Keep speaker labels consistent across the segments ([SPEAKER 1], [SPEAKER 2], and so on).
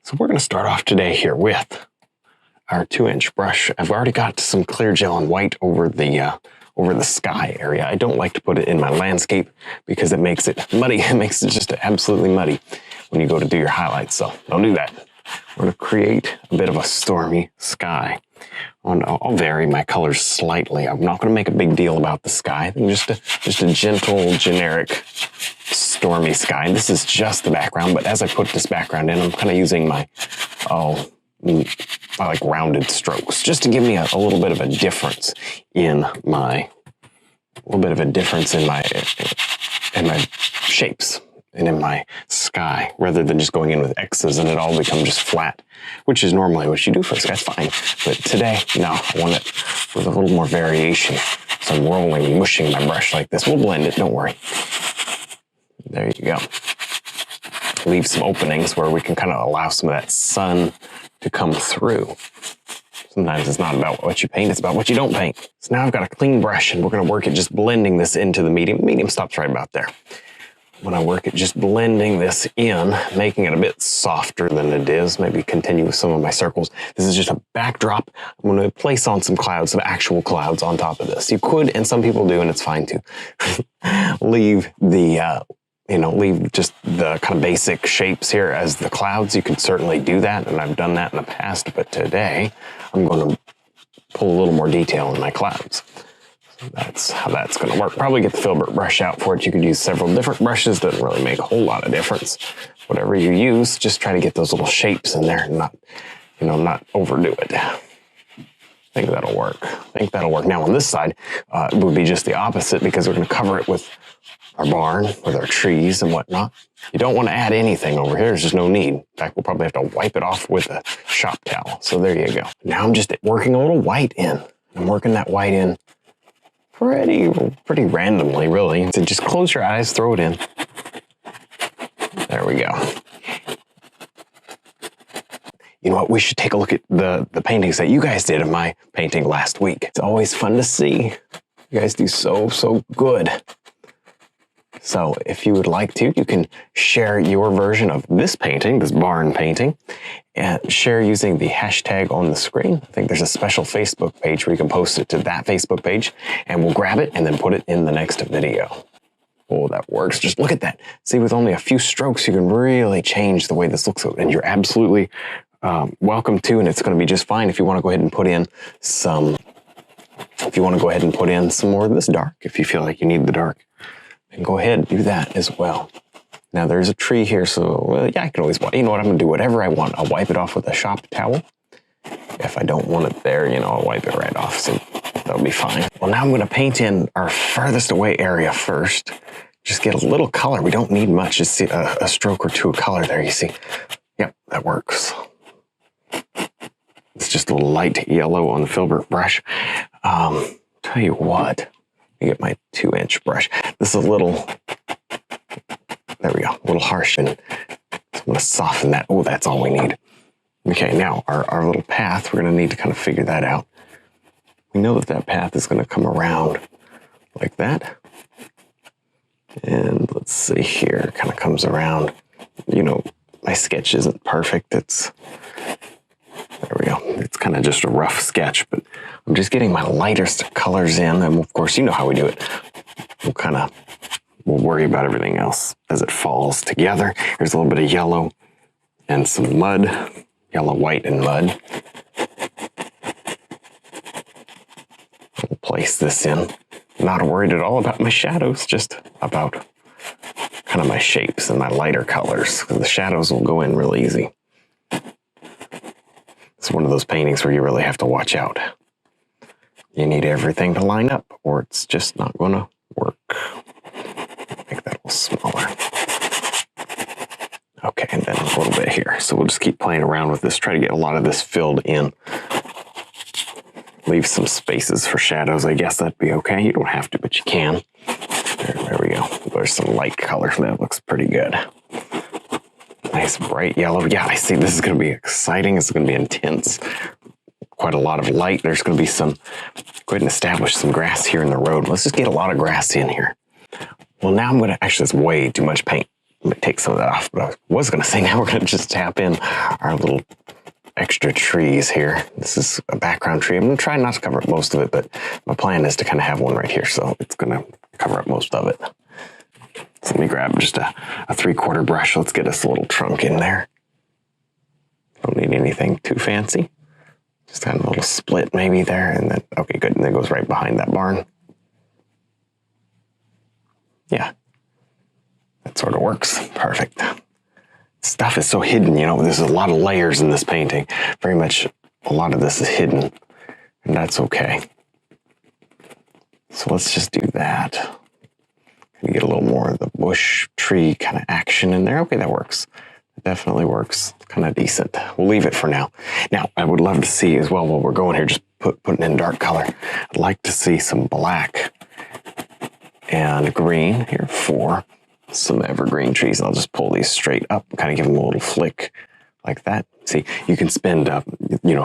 [SPEAKER 1] So we're going to start off today here with our 2-inch brush. I've already got some clear gel and white over the sky area. I don't like to put it in my landscape because it makes it muddy. It makes it just absolutely muddy when you go to do your highlights. So don't do that. We're going to create a bit of a stormy sky. I'll vary my colors slightly. I'm not going to make a big deal about the sky. I think just a gentle, generic, stormy sky. This is just the background, but as I put this background in, I'm kind of using my like rounded strokes, just to give me a little bit of a difference in my, shapes and in my sky, rather than just going in with X's and it all become just flat, which is normally what you do for a sky. It's fine. But today, no, I want it with a little more variation. So I'm rolling, mushing my brush like this. We'll blend it, don't worry. There you go. Leave some openings where we can kind of allow some of that sun to come through. Sometimes it's not about what you paint, it's about what you don't paint. So now I've got a clean brush and we're going to work at just blending this into the medium. The medium stops right about there. When I work at just blending this in, making it a bit softer than it is, maybe continue with some of my circles. This is just a backdrop. I'm going to place on some clouds, some actual clouds on top of this. You could, and some people do, and it's fine too, leave just the kind of basic shapes here as the clouds. You could certainly do that, and I've done that in the past, but today I'm going to pull a little more detail in my clouds. So that's how that's going to work. Probably get the filbert brush out for it. You could use several different brushes. Doesn't really make a whole lot of difference. Whatever you use, just try to get those little shapes in there and not overdo it. I think that'll work. Now on this side, it would be just the opposite because we're going to cover it with our barn, with our trees and whatnot. You don't want to add anything over here. There's just no need. In fact, we'll probably have to wipe it off with a shop towel. So there you go. Now I'm just working a little white in. I'm working that white in pretty randomly, really. So just close your eyes, throw it in. There we go. You know what? We should take a look at the paintings that you guys did of my painting last week. It's always fun to see. You guys do so good. So if you would like to, you can share your version of this painting, this barn painting, and share using the hashtag on the screen. I think there's a special Facebook page where you can post it to that Facebook page, and we'll grab it and then put it in the next video. Oh, that works. Just look at that. See, with only a few strokes, you can really change the way this looks, and you're absolutely welcome to, and it's going to be just fine if you want to go ahead and put in some, more of this dark, if you feel like you need the dark. And go ahead and do that as well. Now there's a tree here, so I can always, you know what, I'm gonna do whatever I want. I'll wipe it off with a shop towel. If I don't want it there, I'll wipe it right off, so that'll be fine. Well, now I'm gonna paint in our farthest away area first. Just get a little color. We don't need much, just see a stroke or two of color there, you see. Yep, that works. It's just a little light yellow on the filbert brush. Tell you what, I get my 2-inch brush. This is a little, there we go, a little harsh, and I'm going to soften that. Oh, that's all we need. Okay, now our little path, we're going to need to kind of figure that out. We know that path is going to come around like that. And let's see here, it kind of comes around. My sketch isn't perfect. There we go. It's kind of just a rough sketch, but I'm just getting my lightest colors in. And of course, you know how we do it. We'll worry about everything else as it falls together. There's a little bit of yellow and some mud, yellow, white, and mud. We'll place this in. Not worried at all about my shadows, just about kind of my shapes and my lighter colors, because the shadows will go in real easy. It's one of those paintings where you really have to watch out. You need everything to line up or it's just not going to work. Make that a little smaller. Okay, and then a little bit here. So we'll just keep playing around with this, try to get a lot of this filled in. Leave some spaces for shadows. I guess that'd be okay. You don't have to, but you can. There we go. There's some light color. That looks pretty good. Nice bright yellow. Yeah, I see. This is going to be exciting. It's going to be intense. Quite a lot of light. There's going to be some, go ahead and establish some grass here in the road. Let's just get a lot of grass in here. Well, now I'm going to, actually, it's way too much paint. me take some of that off, but I was going to say now we're going to just tap in our little extra trees here. This is a background tree. I'm going to try not to cover up most of it, but my plan is to kind of have one right here, so it's going to cover up most of it. So let me grab just a 3/4 brush. Let's get us a little trunk in there. Don't need anything too fancy. Just kind of a little split maybe there, and then, okay, good. And that goes right behind that barn. Yeah, that sort of works. Perfect. Stuff is so hidden, you know, there's a lot of layers in this painting. Very much a lot of this is hidden, and that's okay. So let's just do that. Get a little more of the bush tree kind of action in there. Okay, that works. It definitely works. Kind of decent. We'll leave it for now. Now, I would love to see as well, while we're going here, just putting in dark color, I'd like to see some black and green here for some evergreen trees. And I'll just pull these straight up, kind of give them a little flick like that. See, you can spend,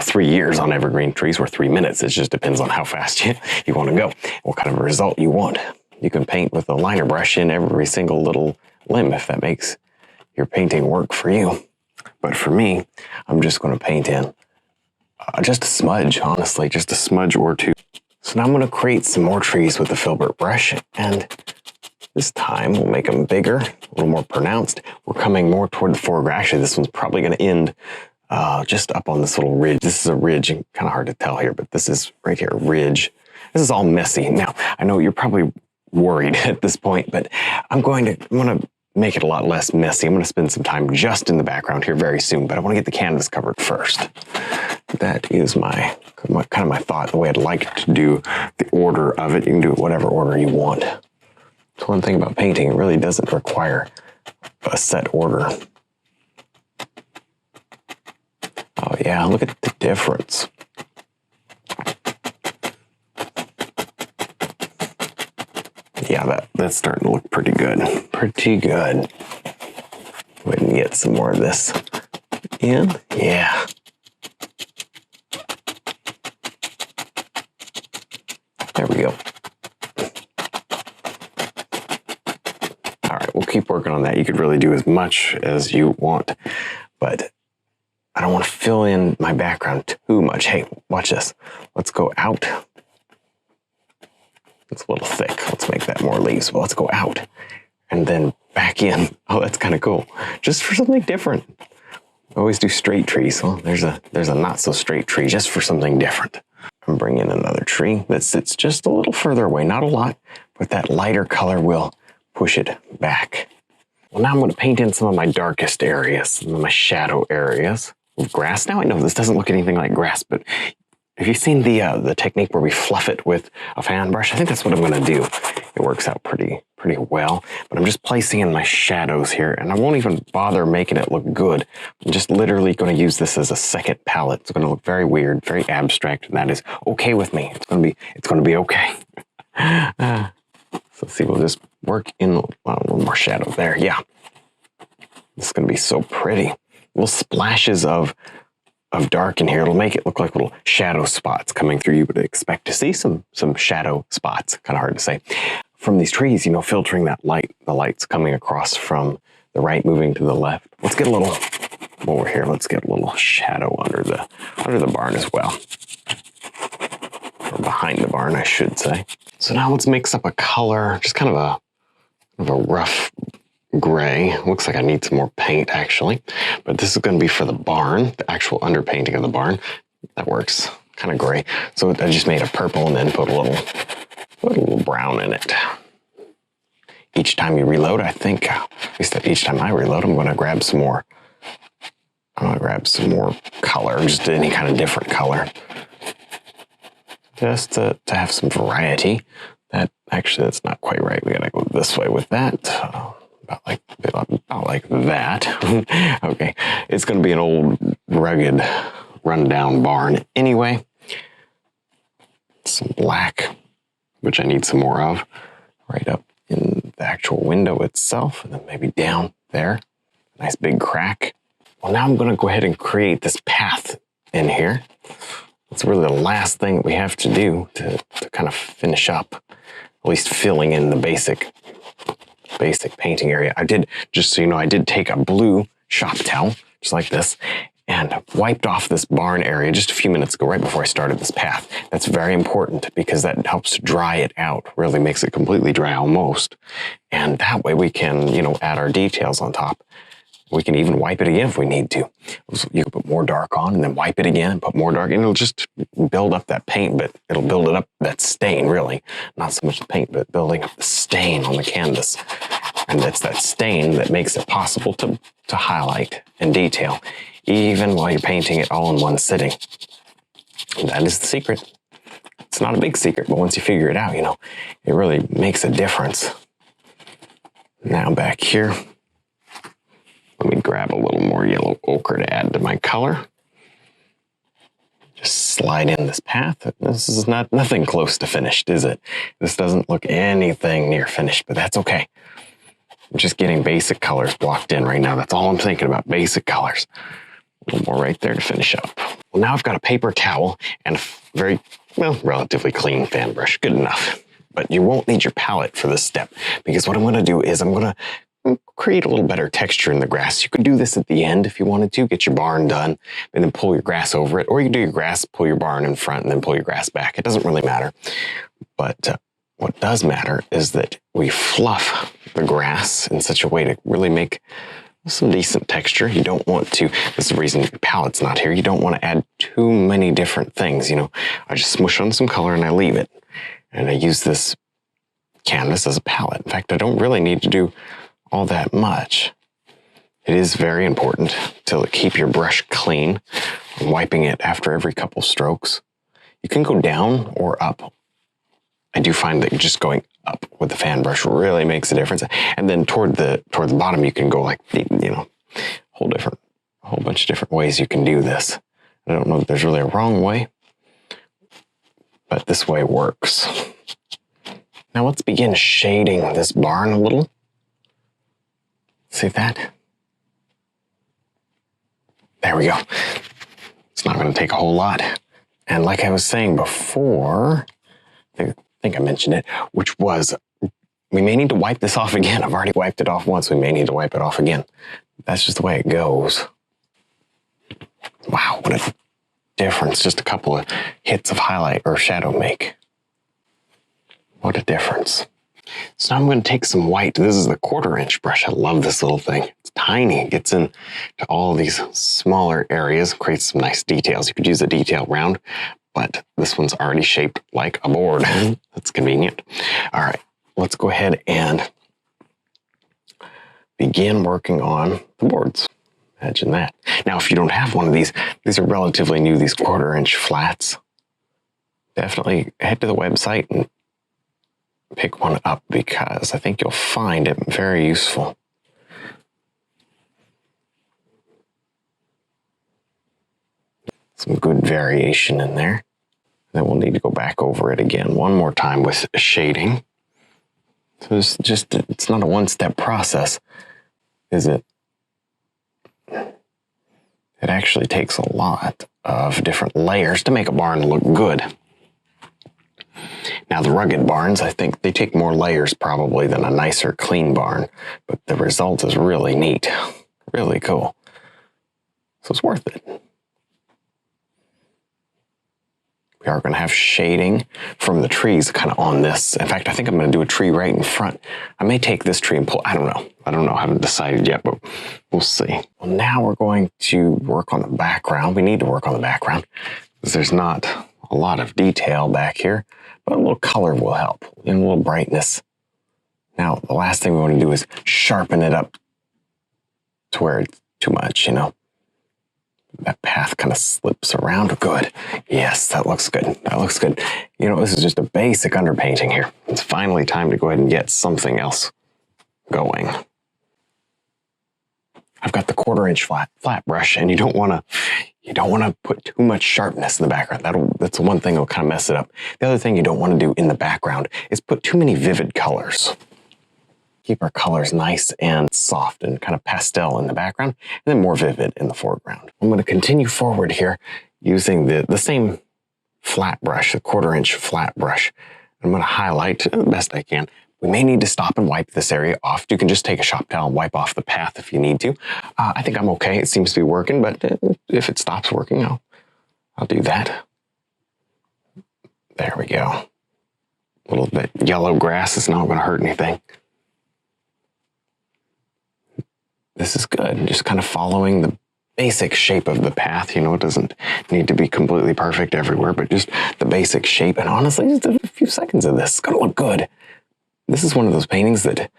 [SPEAKER 1] 3 years on evergreen trees or 3 minutes. It just depends on how fast you want to go, what kind of a result you want. You can paint with a liner brush in every single little limb if that makes your painting work for you. But for me, I'm just going to paint in just a smudge, honestly, just a smudge or two. So now I'm going to create some more trees with the filbert brush, and this time we'll make them bigger, a little more pronounced. We're coming more toward the foreground. Actually, this one's probably going to end just up on this little ridge. This is a ridge, kind of hard to tell here, but this is right here, a ridge. This is all messy. Now, I know you're probably worried at this point, but I'm going to make it a lot less messy. I'm going to spend some time just in the background here very soon, but I want to get the canvas covered first. That is my kind of my thought, the way I'd like to do the order of it. You can do it whatever order you want. It's one thing about painting, it really doesn't require a set order. Oh yeah, look at the difference. Yeah, that's starting to look pretty good. Pretty good. We can get some more of this in. Yeah. There we go. All right, we'll keep working on that. You could really do as much as you want, but I don't want to fill in my background too much. Hey, watch this. Let's go out. It's a little thick. Let's make that more leaves. Well, let's go out and then back in. Oh, that's kind of cool. Just for something different. I always do straight trees. Well, there's a not so straight tree just for something different. I'm bringing another tree that sits just a little further away. Not a lot, but that lighter color will push it back. Well, now I'm going to paint in some of my darkest areas, some of my shadow areas with grass. Now I know this doesn't look anything like grass, but have you seen the technique where we fluff it with a fan brush? I think that's what I'm going to do. It works out pretty well, but I'm just placing in my shadows here, and I won't even bother making it look good. I'm just literally going to use this as a second palette. It's going to look very weird, very abstract, and that is okay with me. It's going to be okay. So let's see, we'll just work in a little more shadow there. Yeah, this is going to be so pretty. Little splashes of dark in here. It'll make it look like little shadow spots coming through. You would expect to see some shadow spots. Kind of hard to say. From these trees, filtering that light, the light's coming across from the right, moving to the left. Let's get a little, while we're here, let's get a little shadow under the barn as well. Or behind the barn, I should say. So now let's mix up a color, just kind of a rough gray. Looks like I need some more paint actually, but this is going to be for the barn, the actual underpainting of the barn. That works, kind of gray. So I just made a purple and then put a little brown in it. Each time you reload, I think, at least each time I reload, I'm going to grab some more. I'm going to grab some more color, just any kind of different color, just to have some variety. That's not quite right. We got to go this way with that. About like that. Okay, it's going to be an old, rugged, rundown barn anyway. Some black, which I need some more of, right up in the actual window itself, and then maybe down there. Nice big crack. Well, now I'm going to go ahead and create this path in here. It's really the last thing that we have to do to kind of finish up, at least filling in the basic basic painting area. I did, just so you know, I did take a blue shop towel, just like this, and wiped off this barn area just a few minutes ago, right before I started this path. That's very important because that helps to dry it out, really makes it completely dry almost. And that way we can, you know, add our details on top. We can even wipe it again if we need to. You can put more dark on and then wipe it again and put more dark, and it'll just build up that paint, but it'll build it up, that stain really. Not so much the paint, but building up the stain on the canvas. And it's that stain that makes it possible to highlight and detail, even while you're painting it all in one sitting. And that is the secret. It's not a big secret, but once you figure it out, you know, it really makes a difference. Now back here, let me grab a little more yellow ochre to add to my color. Just slide in this path. This is nothing close to finished, is it? This doesn't look anything near finished, but that's okay. I'm just getting basic colors blocked in right now. That's all I'm thinking about, basic colors. A little more right there to finish up. Well, now I've got a paper towel and a very, well, relatively clean fan brush. Good enough. But you won't need your palette for this step, because what I'm going to do is I'm going to create a little better texture in the grass. You could do this at the end if you wanted to, get your barn done, and then pull your grass over it. Or you can do your grass, pull your barn in front, and then pull your grass back. It doesn't really matter. But what does matter is that we fluff the grass in such a way to really make some decent texture. You don't want to, this is the reason your palette's not here, you don't want to add too many different things. You know, I just smush on some color and I leave it. And I use this canvas as a palette. In fact, I don't really need to do all that much. It is very important to keep your brush clean, wiping it after every couple strokes. You can go down or up. I do find that just going up with the fan brush really makes a difference. And then toward the bottom, you can go like, you know, a whole bunch of different ways you can do this. I don't know if there's really a wrong way, but this way works. Now let's begin shading this barn a little. See that? There we go. It's not going to take a whole lot. And like I was saying before, I think I mentioned it, which was we may need to wipe this off again. I've already wiped it off once. We may need to wipe it off again. That's just the way it goes. Wow, what a difference just a couple of hits of highlight or shadow make. What a difference. So now I'm going to take some white. This is the 1/4 inch brush. I love this little thing. It's tiny. It gets into all of these smaller areas, creates some nice details. You could use a detail round, but this one's already shaped like a board. That's convenient. All right, let's go ahead and begin working on the boards. Imagine that. Now, if you don't have one of these are relatively new, these 1/4 inch flats. Definitely head to the website and pick one up, because I think you'll find it very useful. Some good variation in there. Then we'll need to go back over it again one more time with shading. So it's not a one-step process, is it? It actually takes a lot of different layers to make a barn look good. Now, the rugged barns, I think they take more layers probably than a nicer, clean barn, but the result is really neat, really cool. So it's worth it. We are going to have shading from the trees kind of on this. In fact, I think I'm going to do a tree right in front. I may take this tree and pull, I don't know, I haven't decided yet, but we'll see. Well, now we're going to work on the background. We need to work on the background because there's not a lot of detail back here. But a little color will help, and a little brightness. Now, the last thing we want to do is sharpen it up to where it's too much, you know. That path kind of slips around. Good. Yes, that looks good. That looks good. You know, this is just a basic underpainting here. It's finally time to go ahead and get something else going. I've got the 1/4 inch flat brush, and you don't want to put too much sharpness in the background. That's the one thing that'll kind of mess it up. The other thing you don't want to do in the background is put too many vivid colors. Keep our colors nice and soft and kind of pastel in the background, and then more vivid in the foreground. I'm going to continue forward here using the same flat brush, the 1/4 inch flat brush. I'm going to highlight the best I can, We may need to stop and wipe this area off. You can just take a shop towel and wipe off the path if you need to. I think I'm okay. It seems to be working, but if it stops working, I'll do that. There we go. A little bit yellow grass is not going to hurt anything. This is good. Just kind of following the basic shape of the path. You know, it doesn't need to be completely perfect everywhere, but just the basic shape. And honestly, just a few seconds of this. It's going to look good. This is one of those paintings that,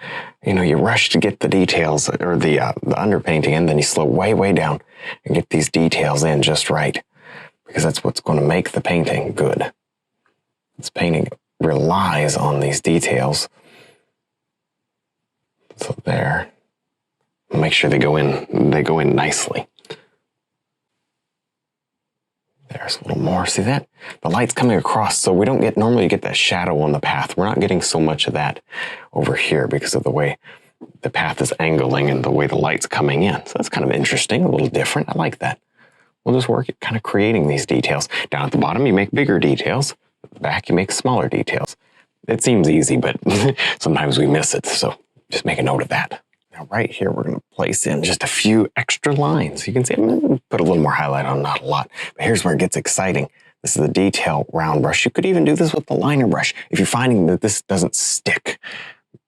[SPEAKER 1] you know, you rush to get the details or the underpainting, and then you slow way, way down and get these details in just right, because that's what's going to make the painting good. This painting relies on these details. So there. Make sure they go in nicely. There's a little more. See that? The light's coming across, so we don't get, normally you get that shadow on the path. We're not getting so much of that over here because of the way the path is angling and the way the light's coming in. So that's kind of interesting, a little different. I like that. We'll just work at kind of creating these details. Down at the bottom, you make bigger details. At the back, you make smaller details. It seems easy, but sometimes we miss it. So just make a note of that. Now right here, we're going to place in just a few extra lines. You can see I'm going to put a little more highlight on, not a lot. But here's where it gets exciting. This is the detail round brush. You could even do this with the liner brush. If you're finding that this doesn't stick,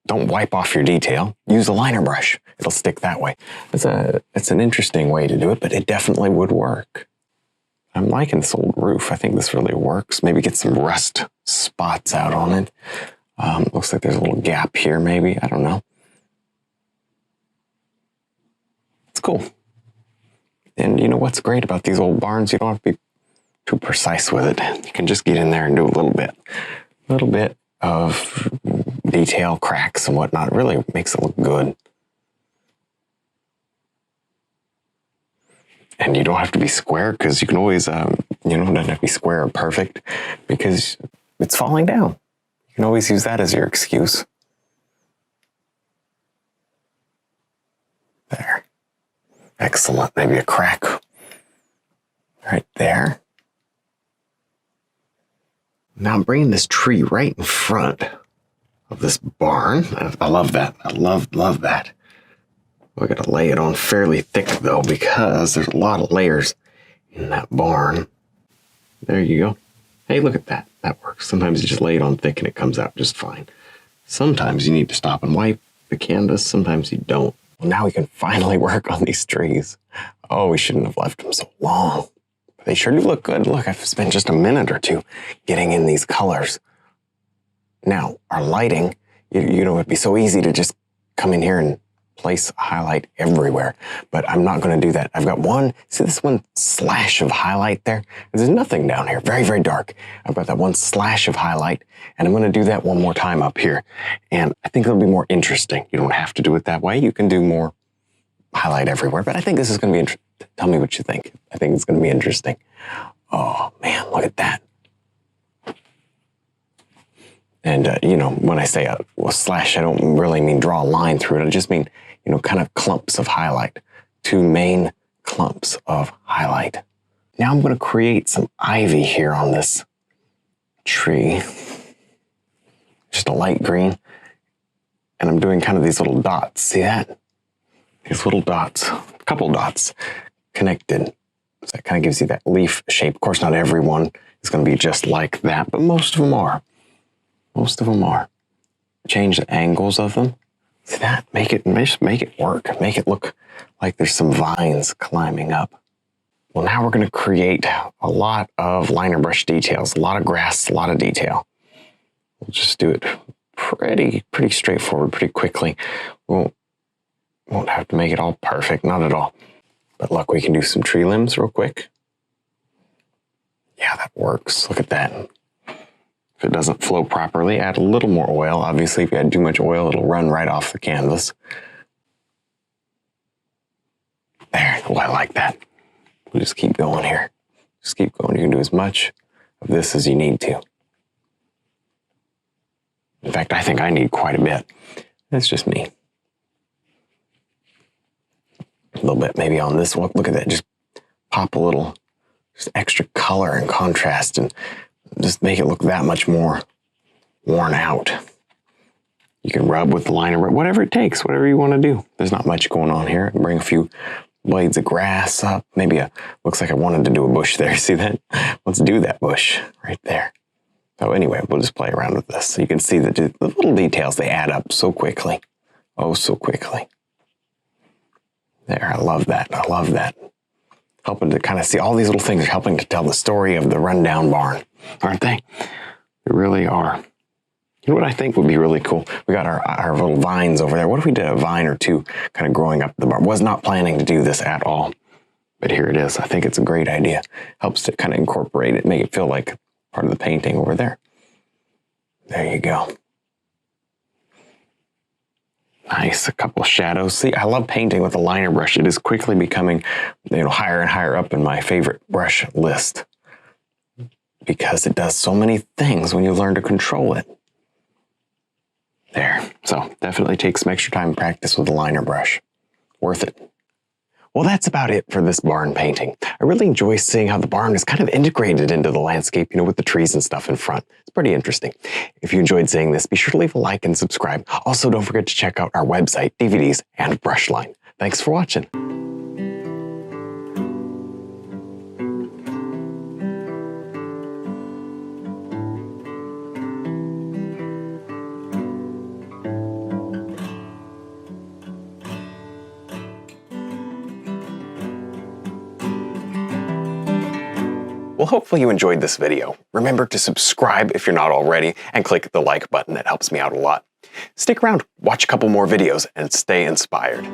[SPEAKER 1] don't wipe off your detail. Use a liner brush. It'll stick that way. It's an interesting way to do it, but it definitely would work. I'm liking this old roof. I think this really works. Maybe get some rust spots out on it. Looks like there's a little gap here, maybe. I don't know. It's cool. And you know what's great about these old barns? You don't have to be too precise with it. You can just get in there and do a little bit of detail, cracks and whatnot. It really makes it look good. And you don't have to be square, because you can always, you know, it doesn't have to be square or perfect because it's falling down. You can always use that as your excuse. There. Excellent. Maybe a crack right there. Now I'm bringing this tree right in front of this barn. I love that. I love that. We're going to lay it on fairly thick, though, because there's a lot of layers in that barn. There you go. Hey, look at that. That works. Sometimes you just lay it on thick and it comes out just fine. Sometimes you need to stop and wipe the canvas. Sometimes you don't. Well, now we can finally work on these trees. Oh, we shouldn't have left them so long. But they sure do look good. Look, I've spent just a minute or two getting in these colors. Now, our lighting, you know, it'd be so easy to just come in here and place a highlight everywhere, but I'm not going to do that. I've got see this one slash of highlight there? There's nothing down here, very, very dark. I've got that one slash of highlight, and I'm going to do that one more time up here. And I think it'll be more interesting. You don't have to do it that way. You can do more highlight everywhere, but I think this is going to be interesting. Tell me what you think. I think it's going to be interesting. Oh man, look at that. And, you know, when I say a slash, I don't really mean draw a line through it. I just mean, you know, kind of clumps of highlight. Two main clumps of highlight. Now I'm going to create some ivy here on this tree. Just a light green. And I'm doing kind of these little dots. See that? These little dots. A couple dots connected. So that kind of gives you that leaf shape. Of course, not every one is going to be just like that, but most of them are. Most of them are. Change the angles of them. See that? Just make it work. Make it look like there's some vines climbing up. Well, now we're going to create a lot of liner brush details, a lot of grass, a lot of detail. We'll just do it pretty straightforward, pretty quickly. Won't have to make it all perfect, not at all. But look, we can do some tree limbs real quick. Yeah, that works. Look at that. If it doesn't flow properly, add a little more oil. Obviously, if you add too much oil, it'll run right off the canvas. There, oh, I like that. We'll just keep going here. Just keep going. You can do as much of this as you need to. In fact, I think I need quite a bit. That's just me. A little bit maybe on this one. Look at that. Just pop a little, just extra color and contrast and just make it look that much more worn out. You can rub with the liner, whatever it takes, whatever you want to do. There's not much going on here. Bring a few blades of grass up. Maybe looks like I wanted to do a bush there. See that? Let's do that bush right there. So anyway, we'll just play around with this. So you can see that the little details, they add up so quickly. Oh, so quickly. There, I love that. I love that. Helping to kind of see all these little things are helping to tell the story of the rundown barn, aren't they? They really are. You know what I think would be really cool? We got our little vines over there. What if we did a vine or two kind of growing up the barn? Was not planning to do this at all, but here it is. I think it's a great idea. Helps to kind of incorporate it, make it feel like part of the painting over there. There you go. Nice, a couple shadows. See, I love painting with a liner brush. It is quickly becoming, higher and higher up in my favorite brush list because it does so many things when you learn to control it. There. So definitely take some extra time and practice with a liner brush. Worth it. Well, that's about it for this barn painting. I really enjoy seeing how the barn is kind of integrated into the landscape, with the trees and stuff in front. It's pretty interesting. If you enjoyed seeing this, be sure to leave a like and subscribe. Also, don't forget to check out our website, DVDs, and brush line. Thanks for watching. Well, hopefully you enjoyed this video. Remember to subscribe if you're not already, and click the like button. That helps me out a lot. Stick around, watch a couple more videos, and stay inspired.